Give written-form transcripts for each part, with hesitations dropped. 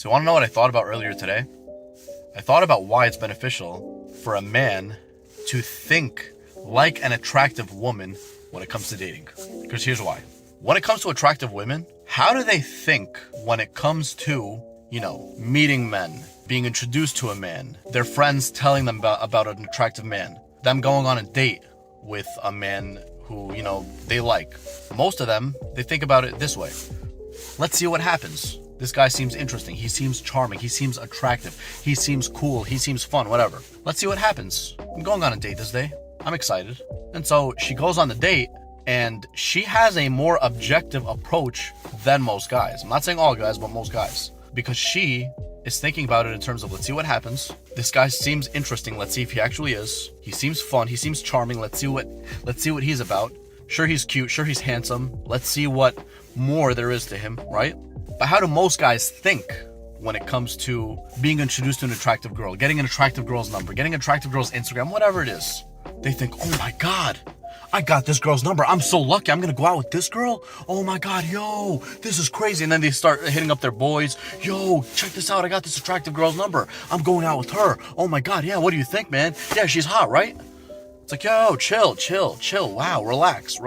So you want to know what I thought about earlier today? I thought about why it's beneficial for a man to think like an attractive woman when it comes to dating. Because here's why. When it comes to attractive women, how do they think when it comes to, meeting men, being introduced to a man, their friends telling them about an attractive man, them going on a date with a man who, they like. Most of them, they think about it this way. Let's see what happens. This guy seems interesting. He seems charming. He seems attractive. He seems cool. He seems fun, whatever. Let's see what happens. I'm going on a date this day. I'm excited. And so she goes on the date and she has a more objective approach than most guys. I'm not saying all guys, but most guys. Because she is thinking about it in terms of, let's see what happens. This guy seems interesting. Let's see if he actually is. He seems fun. He seems charming. Let's see what he's about. Sure, he's cute. Sure, he's handsome. Let's see what more there is to him, right? But how do most guys think when it comes to being introduced to an attractive girl, getting an attractive girl's number, getting an attractive girl's Instagram, whatever it is? They think, oh my God, I got this girl's number. I'm so lucky. I'm going to go out with this girl. Oh my God, yo, this is crazy. And then they start hitting up their boys. Yo, check this out. I got this attractive girl's number. I'm going out with her. Oh my God, yeah, what do you think, man? Yeah, she's hot, right? It's like, yo, chill. Wow, relax.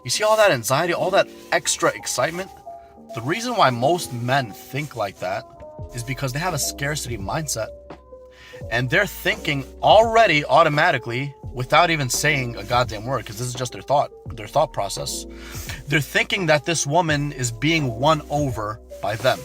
You see all that anxiety, all that extra excitement? The reason why most men think like that is because they have a scarcity mindset. And they're thinking already automatically, without even saying a goddamn word, because this is just their thought process. They're thinking that this woman is being won over by them.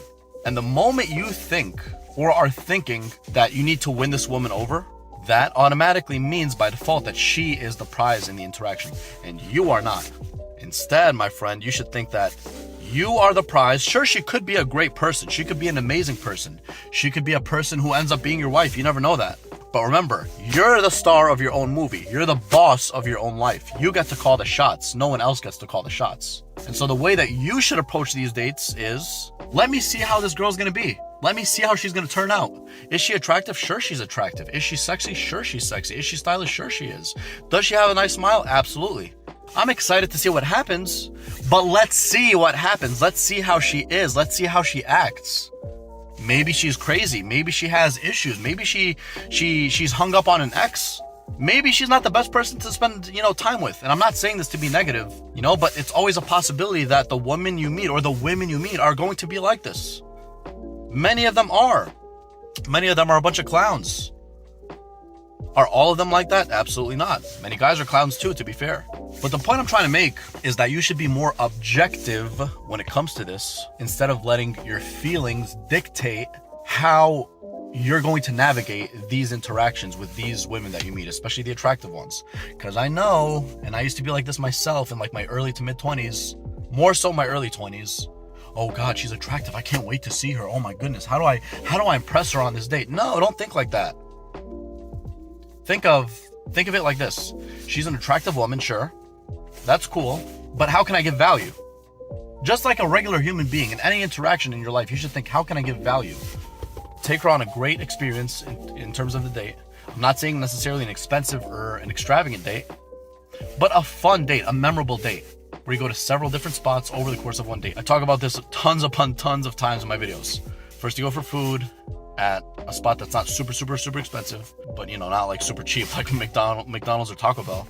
And the moment you think or are thinking that you need to win this woman over, that automatically means by default that she is the prize in the interaction and you are not. Instead, my friend, you should think that you are the prize. Sure, she could be a great person. She could be an amazing person. She could be a person who ends up being your wife. You never know that. But remember, you're the star of your own movie. You're the boss of your own life. You get to call the shots. No one else gets to call the shots. And so the way that you should approach these dates is, let me see how this girl's going to be. Let me see how she's going to turn out. Is she attractive? Sure, she's attractive. Is she sexy? Sure, she's sexy. Is she stylish? Sure, she is. Does she have a nice smile? Absolutely. I'm excited to see what happens, but let's see what happens. Let's see how she is. Let's see how she acts. Maybe she's crazy. Maybe she has issues. Maybe she's hung up on an ex. Maybe she's not the best person to spend, time with. And I'm not saying this to be negative, but it's always a possibility that the woman you meet or the women you meet are going to be like this. Many of them are. Many of them are a bunch of clowns. Are all of them like that? Absolutely not. Many guys are clowns too, to be fair. But the point I'm trying to make is that you should be more objective when it comes to this, instead of letting your feelings dictate how you're going to navigate these interactions with these women that you meet, especially the attractive ones. Because I know, and I used to be like this myself in like my early to mid 20s, more so my early 20s. Oh God, she's attractive. I can't wait to see her. Oh my goodness. How do I impress her on this date? No, don't think like that. Think of it like this. She's an attractive woman, sure. That's cool. But how can I give value? Just like a regular human being, in any interaction in your life, you should think, how can I give value? Take her on a great experience in terms of the date. I'm not saying necessarily an expensive or an extravagant date, but a fun date, a memorable date, where you go to several different spots over the course of one date. I talk about this tons upon tons of times in my videos. First, you go for food at a spot that's not super expensive, but not like super cheap, like McDonald's or Taco Bell.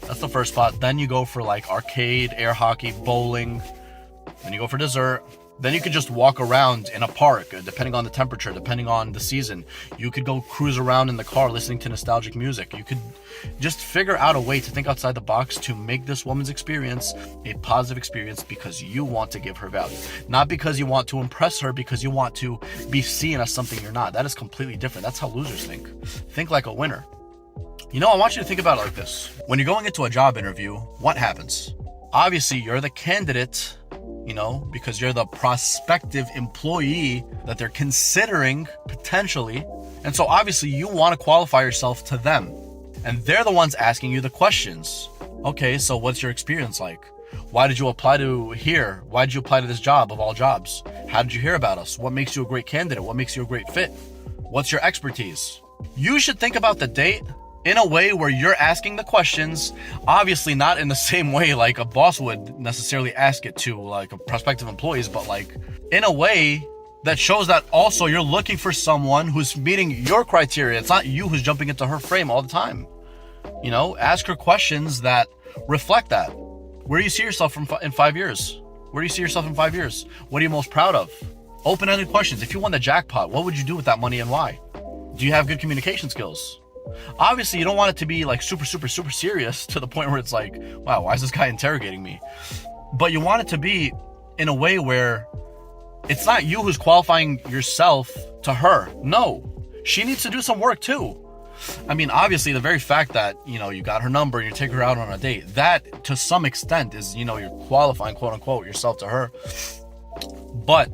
That's the first spot. Then you go for like arcade, air hockey, bowling. Then you go for dessert. Then you could just walk around in a park, depending on the temperature, depending on the season. You could go cruise around in the car listening to nostalgic music. You could just figure out a way to think outside the box to make this woman's experience a positive experience because you want to give her value. Not because you want to impress her, because you want to be seen as something you're not. That is completely different. That's how losers think. Think like a winner. I want you to think about it like this. When you're going into a job interview, what happens? Obviously, you're the candidate, because you're the prospective employee that they're considering potentially. And so obviously you want to qualify yourself to them. And they're the ones asking you the questions. Okay, so what's your experience like? Why did you apply to here? Why did you apply to this job of all jobs? How did you hear about us? What makes you a great candidate? What makes you a great fit? What's your expertise? You should think about the date in a way where you're asking the questions, obviously not in the same way like a boss would necessarily ask it to like a prospective employees, but like in a way that shows that also you're looking for someone who's meeting your criteria. It's not you who's jumping into her frame all the time. You know, ask her questions that reflect that. Where do you see yourself in 5 years? Where do you see yourself in 5 years? What are you most proud of? Open-ended questions. If you won the jackpot, what would you do with that money and why? Do you have good communication skills? Obviously, you don't want it to be like super serious to the point where it's like, wow, why is this guy interrogating me? But you want it to be in a way where it's not you who's qualifying yourself to her. No, she needs to do some work too. I mean, obviously, the very fact that, you know, you got her number and you take her out on a date, that to some extent is, you know, you're qualifying, quote unquote, yourself to her. But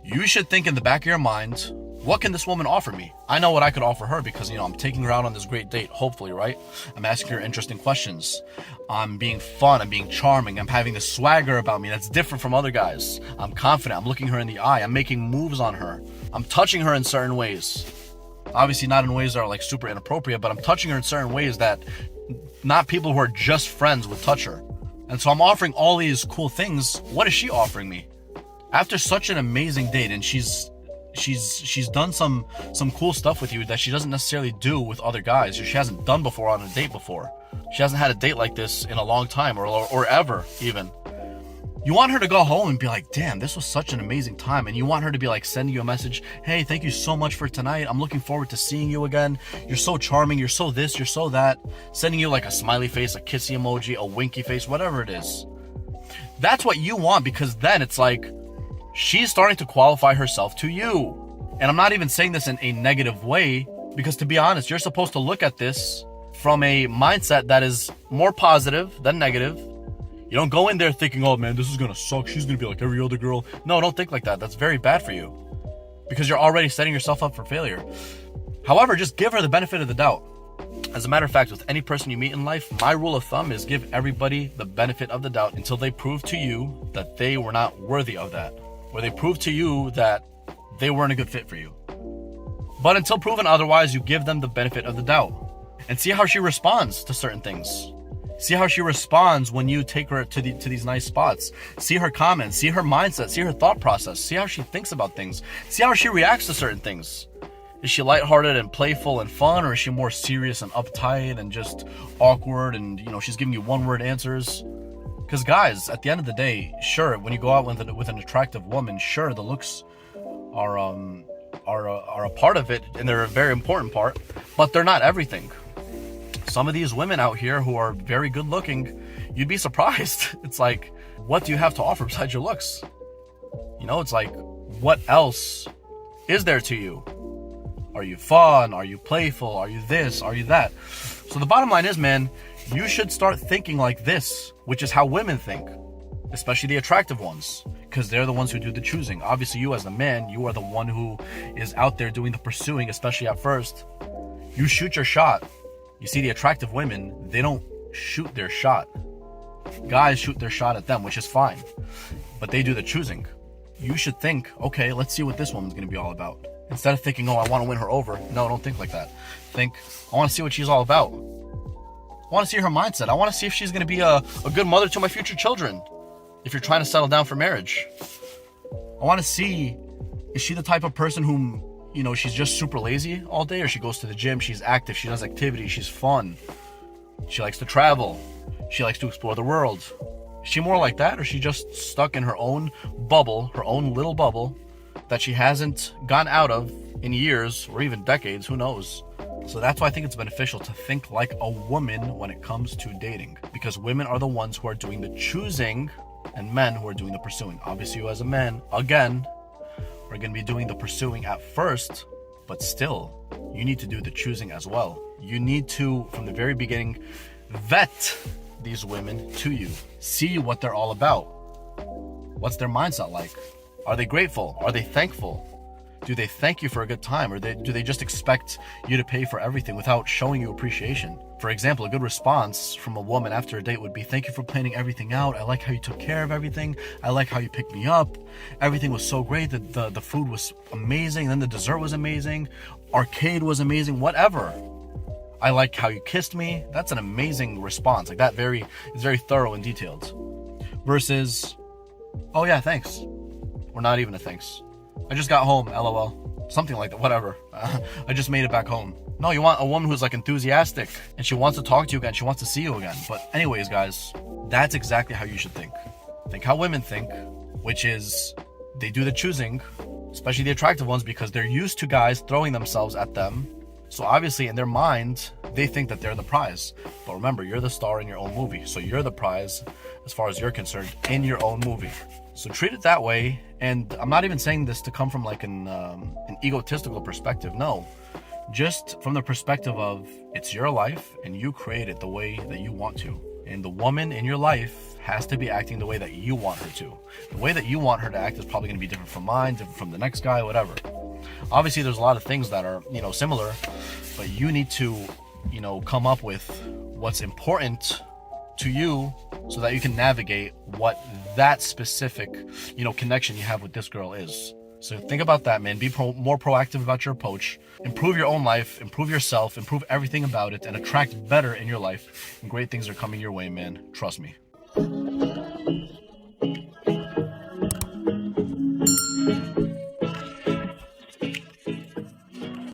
you should think in the back of your mind, what can this woman offer me? I know what I could offer her because, you know, I'm taking her out on this great date, hopefully, right? I'm asking her interesting questions. I'm being fun. I'm being charming. I'm having this swagger about me that's different from other guys. I'm confident. I'm looking her in the eye. I'm making moves on her. I'm touching her in certain ways. Obviously not in ways that are like super inappropriate, but I'm touching her in certain ways that not people who are just friends would touch her. And so I'm offering all these cool things. What is she offering me? After such an amazing date, and she's done some cool stuff with you that she doesn't necessarily do with other guys, or she hasn't done before on a date before. She hasn't had a date like this in a long time, or ever even. You want her to go home and be like, damn, this was such an amazing time. And you want her to be like sending you a message, hey, thank you so much for tonight. I'm looking forward to seeing you again. You're so charming. You're so this, you're so that. Sending you like a smiley face, a kissy emoji, a winky face, whatever it is. That's what you want, because then it's like she's starting to qualify herself to you. And I'm not even saying this in a negative way, because to be honest, you're supposed to look at this from a mindset that is more positive than negative. You don't go in there thinking, oh man, this is gonna suck. She's gonna be like every other girl. No, don't think like that. That's very bad for you, because you're already setting yourself up for failure. However, just give her the benefit of the doubt. As a matter of fact, with any person you meet in life, my rule of thumb is give everybody the benefit of the doubt until they prove to you that they were not worthy of that, or they prove to you that they weren't a good fit for you. But until proven otherwise, you give them the benefit of the doubt and see how she responds to certain things. See how she responds when you take her to these nice spots. See her comments, see her mindset, see her thought process, see how she thinks about things, see how she reacts to certain things. Is she lighthearted and playful and fun, or is she more serious and uptight and just awkward and, you know, she's giving you one-word answers? Because guys, at the end of the day, sure, when you go out with an attractive woman, sure, the looks are a part of it, and they're a very important part, but they're not everything. Some of these women out here who are very good looking, you'd be surprised. It's like, what do you have to offer besides your looks? You know, it's like, what else is there to you? Are you fun? Are you playful? Are you this? Are you that? So the bottom line is, man, you should start thinking like this, which is how women think, especially the attractive ones, because they're the ones who do the choosing. Obviously, you as the man, you are the one who is out there doing the pursuing, especially at first. You shoot your shot. You see, the attractive women, they don't shoot their shot. Guys shoot their shot at them, which is fine, but they do the choosing. You should think, okay, let's see what this woman's going to be all about. Instead of thinking, oh, I want to win her over. No, don't think like that. Think, I want to see what she's all about. I want to see her mindset. I want to see if she's going to be a good mother to my future children. If you're trying to settle down for marriage, I want to see, is she the type of person whom, you know, she's just super lazy all day, or she goes to the gym, she's active, she does activities, she's fun, she likes to travel, she likes to explore the world. Is she more like that, or is she just stuck in her own bubble, her own little bubble that she hasn't gone out of in years or even decades, who knows? So that's why I think it's beneficial to think like a woman when it comes to dating, because women are the ones who are doing the choosing and men who are doing the pursuing. Obviously, you as a man, again, are going to be doing the pursuing at first, but still, you need to do the choosing as well. You need to, from the very beginning, vet these women to you. See what they're all about. What's their mindset like? Are they grateful? Are they thankful? Do they thank you for a good time, or do they just expect you to pay for everything without showing you appreciation? For example, a good response from a woman after a date would be, thank you for planning everything out. I like how you took care of everything. I like how you picked me up. Everything was so great. The food was amazing. Then the dessert was amazing. Arcade was amazing. Whatever. I like how you kissed me. That's an amazing response. Like that is very thorough and detailed. Versus, oh yeah, thanks. Or not even a thanks. I just got home, lol. Something like that, whatever. I just made it back home. No, you want a woman who's like enthusiastic and she wants to talk to you again. She wants to see you again. But anyways, guys, that's exactly how you should think. Think how women think, which is they do the choosing, especially the attractive ones, because they're used to guys throwing themselves at them. So obviously in their mind, they think that they're the prize. But remember, you're the star in your own movie. So you're the prize as far as you're concerned in your own movie. So treat it that way. And I'm not even saying this to come from like an egotistical perspective. No, just from the perspective of it's your life and you create it the way that you want to. And the woman in your life has to be acting the way that you want her to. The way that you want her to act is probably going to be different from mine, different from the next guy, whatever. Obviously, there's a lot of things that are, similar, but you need to, come up with what's important to you so that you can navigate what that specific, connection you have with this girl is. So think about that, man. Be more proactive about your approach. Improve your own life, improve yourself, improve everything about it, and attract better in your life. And great things are coming your way, man. Trust me.